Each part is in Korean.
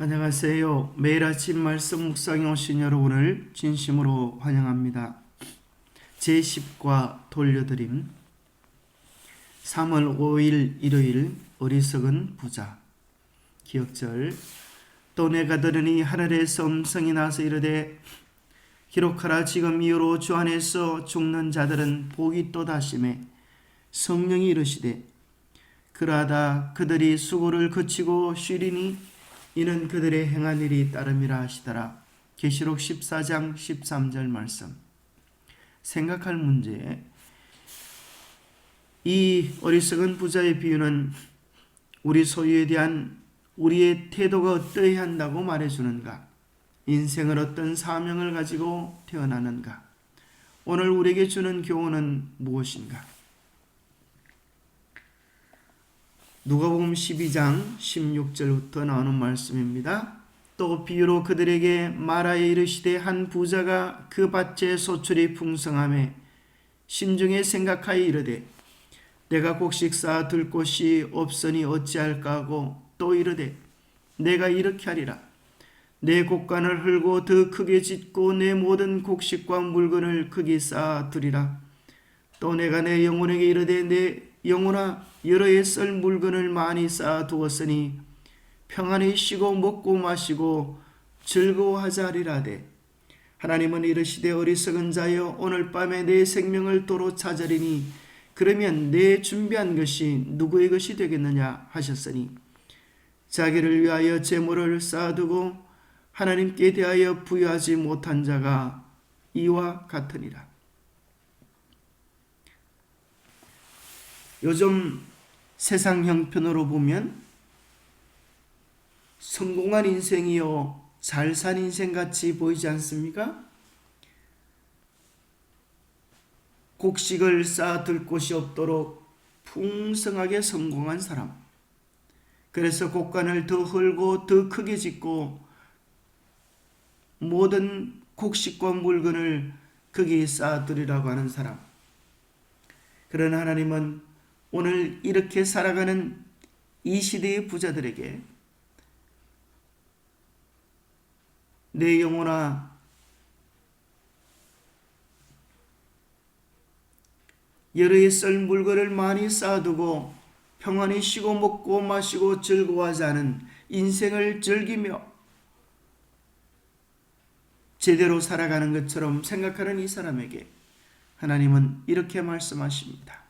안녕하세요. 매일 아침 말씀 묵상에 오신 여러분을 진심으로 환영합니다. 제10과 돌려드림 3월 5일 일요일 어리석은 부자 기억절 또 내가 들으니 하늘에서 음성이 나서 이르되 기록하라 지금 이후로 주 안에서 죽는 자들은 복이 또다심에 성령이 이르시되 그러하다 그들이 수고를 그치고 쉬리니 이는 그들의 행한 일이 따름이라 하시더라. 계시록 14장 13절 말씀. 생각할 문제. 이 어리석은 부자의 비유는 우리 소유에 대한 우리의 태도가 어떠해야 한다고 말해주는가? 인생을 어떤 사명을 가지고 태어나는가? 오늘 우리에게 주는 교훈은 무엇인가? 누가복음 12장 16절부터 나오는 말씀입니다. 또 비유로 그들에게 말하여 이르시되 한 부자가 그 밭에 소출이 풍성함에 심중에 생각하여 이르되 내가 곡식 쌓아 둘 곳이 없으니 어찌할까 하고 또 이르되 내가 이렇게 하리라 내 곡간을 헐고 더 크게 짓고 내 모든 곡식과 물건을 크게 쌓아 두리라. 또 내가 내 영혼에게 이르되 내 영혼아 여러 해 쓸 물건을 많이 쌓아 두었으니 평안히 쉬고 먹고 마시고 즐거워하자 하리라되 하나님은 이르시되 어리석은 자여 오늘 밤에 내 생명을 도로 찾으리니 그러면 내 준비한 것이 누구의 것이 되겠느냐 하셨으니 자기를 위하여 재물을 쌓아두고 하나님께 대하여 부여하지 못한 자가 이와 같으니라. 요즘 세상 형편으로 보면 성공한 인생이요 잘 산 인생같이 보이지 않습니까? 곡식을 쌓아둘 곳이 없도록 풍성하게 성공한 사람, 그래서 곡간을 더 헐고 더 크게 짓고 모든 곡식과 물건을 거기에 쌓아두리라고 하는 사람. 그러나 하나님은 오늘 이렇게 살아가는 이 시대의 부자들에게 내 영혼아 여러 해 쓸 물건을 많이 쌓아두고 평안히 쉬고 먹고 마시고 즐거워하지 않은 인생을 즐기며 제대로 살아가는 것처럼 생각하는 이 사람에게 하나님은 이렇게 말씀하십니다.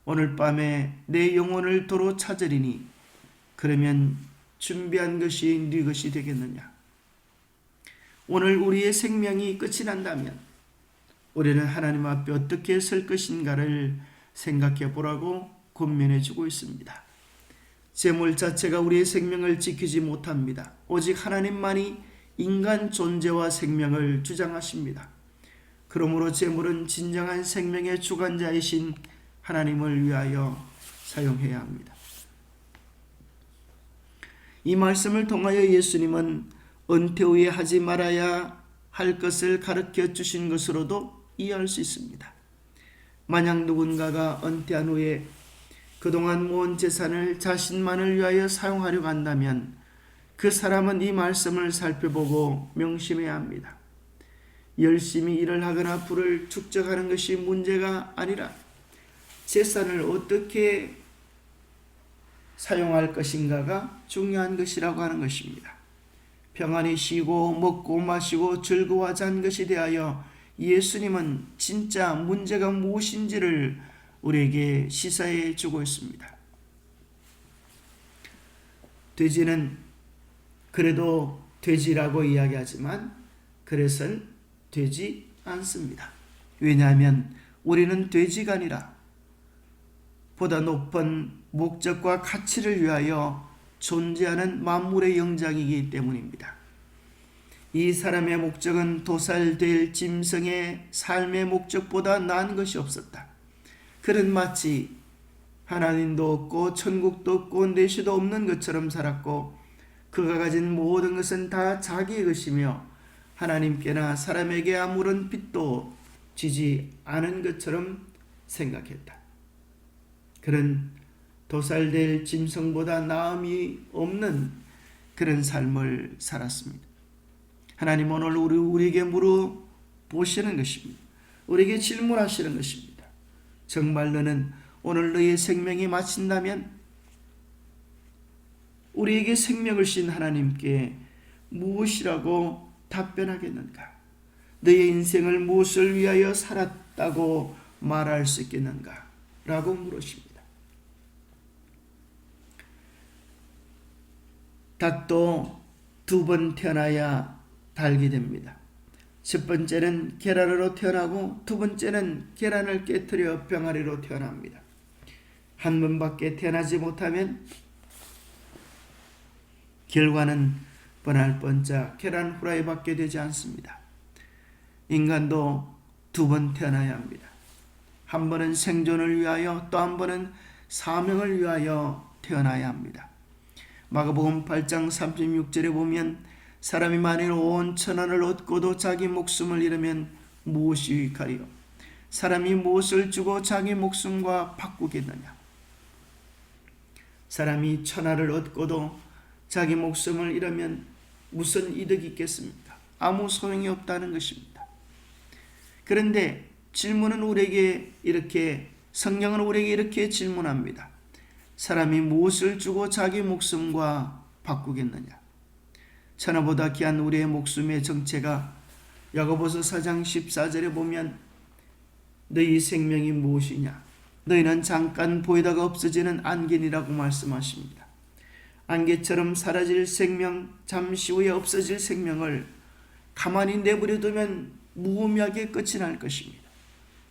오늘 밤에 내 영혼을 도로 찾으리니 그러면 준비한 것이 네 것이 되겠느냐. 오늘 우리의 생명이 끝이 난다면 우리는 하나님 앞에 어떻게 설 것인가를 생각해 보라고 권면해 주고 있습니다. 재물 자체가 우리의 생명을 지키지 못합니다. 오직 하나님만이 인간 존재와 생명을 주장하십니다. 그러므로 재물은 진정한 생명의 주관자이신 하나님을 위하여 사용해야 합니다. 이 말씀을 통하여 예수님은 은퇴 후에 하지 말아야 할 것을 가르쳐 주신 것으로도 이해할 수 있습니다. 만약 누군가가 은퇴한 후에 그동안 모은 재산을 자신만을 위하여 사용하려고 한다면 그 사람은 이 말씀을 살펴보고 명심해야 합니다. 열심히 일을 하거나 부를 축적하는 것이 문제가 아니라 재산을 어떻게 사용할 것인가가 중요한 것이라고 하는 것입니다. 평안히 쉬고 먹고 마시고 즐거워하자는 것에 대하여 예수님은 진짜 문제가 무엇인지를 우리에게 시사해 주고 있습니다. 돼지는 그래도 돼지라고 이야기하지만 그래서는 되지 않습니다. 왜냐하면 우리는 돼지가 아니라 보다 높은 목적과 가치를 위하여 존재하는 만물의 영장이기 때문입니다. 이 사람의 목적은 도살될 짐승의 삶의 목적보다 나은 것이 없었다. 그는 마치 하나님도 없고 천국도 없고 내시도 없는 것처럼 살았고 그가 가진 모든 것은 다 자기의 것이며 하나님께나 사람에게 아무런 빚도 지지 않은 것처럼 생각했다. 그는 도살될 짐승보다 나음이 없는 그런 삶을 살았습니다. 하나님 오늘 우리에게 물어보시는 것입니다. 우리에게 질문하시는 것입니다. 정말 너는 오늘 너의 생명이 마친다면 우리에게 생명을 주신 하나님께 무엇이라고 답변하겠는가? 너의 인생을 무엇을 위하여 살았다고 말할 수 있겠는가? 라고 물으십니다. 닭도 2번 태어나야 달게 됩니다. 첫 번째는 계란으로 태어나고 두 번째는 계란을 깨뜨려 병아리로 태어납니다. 한 번밖에 태어나지 못하면 결과는 뻔할 뻔자 계란 후라이 받게 되지 않습니다. 인간도 2번 태어나야 합니다. 한 번은 생존을 위하여 또 한 번은 사명을 위하여 태어나야 합니다. 마가복음 8장 36절에 보면 사람이 만일 온 천하를 얻고도 자기 목숨을 잃으면 무엇이 유익하리요? 사람이 무엇을 주고 자기 목숨과 바꾸겠느냐? 사람이 천하를 얻고도 자기 목숨을 잃으면 무슨 이득이 있겠습니까? 아무 소용이 없다는 것입니다. 그런데 질문은 우리에게 이렇게, 성경은 우리에게 이렇게 질문합니다. 사람이 무엇을 주고 자기 목숨과 바꾸겠느냐? 천하보다 귀한 우리의 목숨의 정체가 야고보서 4장 14절에 보면 너희 생명이 무엇이냐? 너희는 잠깐 보이다가 없어지는 안개니라고 말씀하십니다. 안개처럼 사라질 생명, 잠시 후에 없어질 생명을 가만히 내버려 두면 무의미하게 끝이 날 것입니다.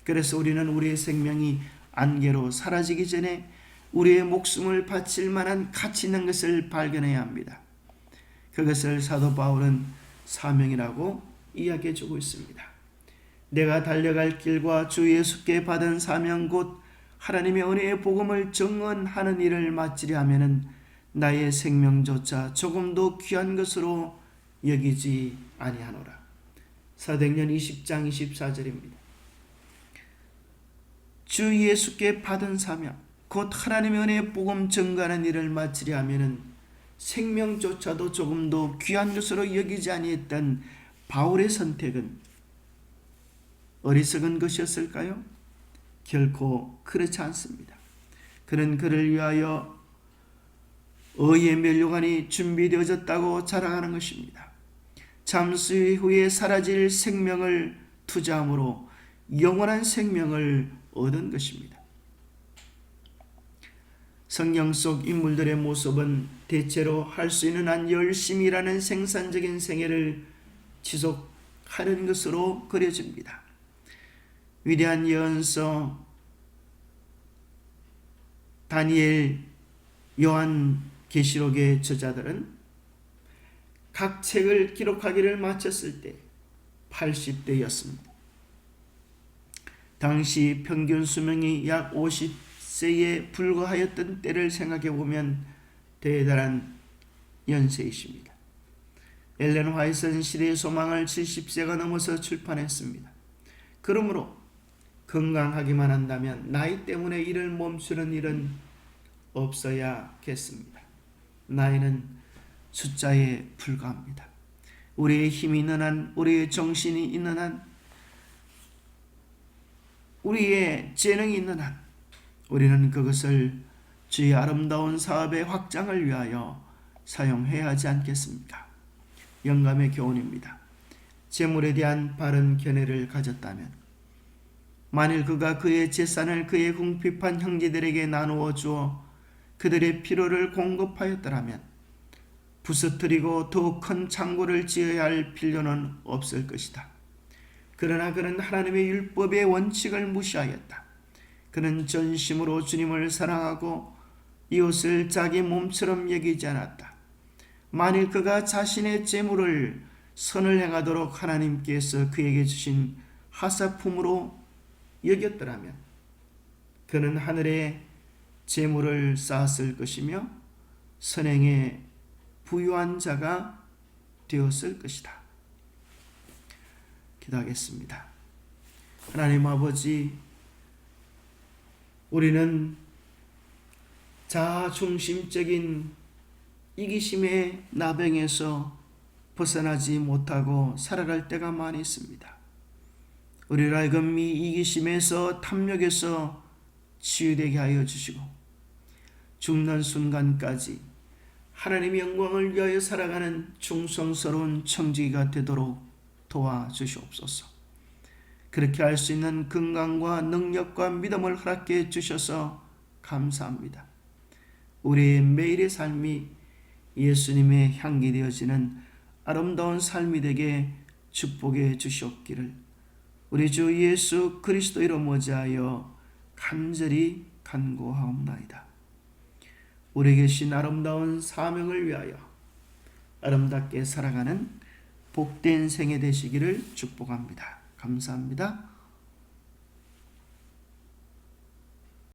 그래서 우리는 우리의 생명이 안개로 사라지기 전에 우리의 목숨을 바칠 만한 가치 있는 것을 발견해야 합니다. 그것을 사도 바울은 사명이라고 이야기해 주고 있습니다. 내가 달려갈 길과 주 예수께 받은 사명 곧 하나님의 은혜의 복음을 증언하는 일을 마치려 하면은 나의 생명조차 조금도 귀한 것으로 여기지 아니하노라. 사도행전 20장 24절입니다. 주 예수께 받은 사명 곧 하나님의 은혜의 복음 증거하는 일을 마치려 하면은 생명조차도 조금도 귀한 것으로 여기지 아니했던 바울의 선택은 어리석은 것이었을까요? 결코 그렇지 않습니다. 그는 그를 위하여 의의 면류관이 준비되어졌다고 자랑하는 것입니다. 잠시 후에 사라질 생명을 투자함으로 영원한 생명을 얻은 것입니다. 성경 속 인물들의 모습은 대체로 할 수 있는 한 열심히 일하는 생산적인 생애를 지속하는 것으로 그려집니다. 위대한 예언서 다니엘, 요한 계시록의 저자들은 각 책을 기록하기를 마쳤을 때 80대였습니다. 당시 평균 수명이 약 50세에 불과하였던 때를 생각해 보면 대단한 연세이십니다. 엘렌 화이트는 시대의 소망을 70세가 넘어서 출판했습니다. 그러므로 건강하기만 한다면 나이 때문에 일을 멈추는 일은 없어야겠습니다. 나이는 숫자에 불과합니다. 우리의 힘이 있는 한, 우리의 정신이 있는 한, 우리의 재능이 있는 한 우리는 그것을 주의 아름다운 사업의 확장을 위하여 사용해야 하지 않겠습니까? 영감의 교훈입니다. 재물에 대한 바른 견해를 가졌다면 만일 그가 그의 재산을 그의 궁핍한 형제들에게 나누어 주어 그들의 필요를 공급하였더라면 부서뜨리고 더 큰 창고를 지어야 할 필요는 없을 것이다. 그러나 그는 하나님의 율법의 원칙을 무시하였다. 그는 전심으로 주님을 사랑하고 이웃을 자기 몸처럼 여기지 않았다. 만일 그가 자신의 재물을 선을 행하도록 하나님께서 그에게 주신 하사품으로 여겼더라면 그는 하늘에 재물을 쌓았을 것이며 선행에 부유한 자가 되었을 것이다. 기도하겠습니다. 하나님 아버지, 우리는 자아중심적인 이기심의 나병에서 벗어나지 못하고 살아갈 때가 많이 있습니다. 우리를 하여금 이 이기심에서 탐욕에서 치유되게 하여 주시고 죽는 순간까지 하나님의 영광을 위하여 살아가는 충성스러운 청지기가 되도록 도와주시옵소서. 그렇게 할 수 있는 건강과 능력과 믿음을 허락해 주셔서 감사합니다. 우리의 매일의 삶이 예수님의 향기 되어지는 아름다운 삶이 되게 축복해 주시옵기를 우리 주 예수 그리스도 이름 의지하여 간절히 간구하옵나이다. 우리 계신 아름다운 사명을 위하여 아름답게 살아가는 복된 생애 되시기를 축복합니다. 감사합니다.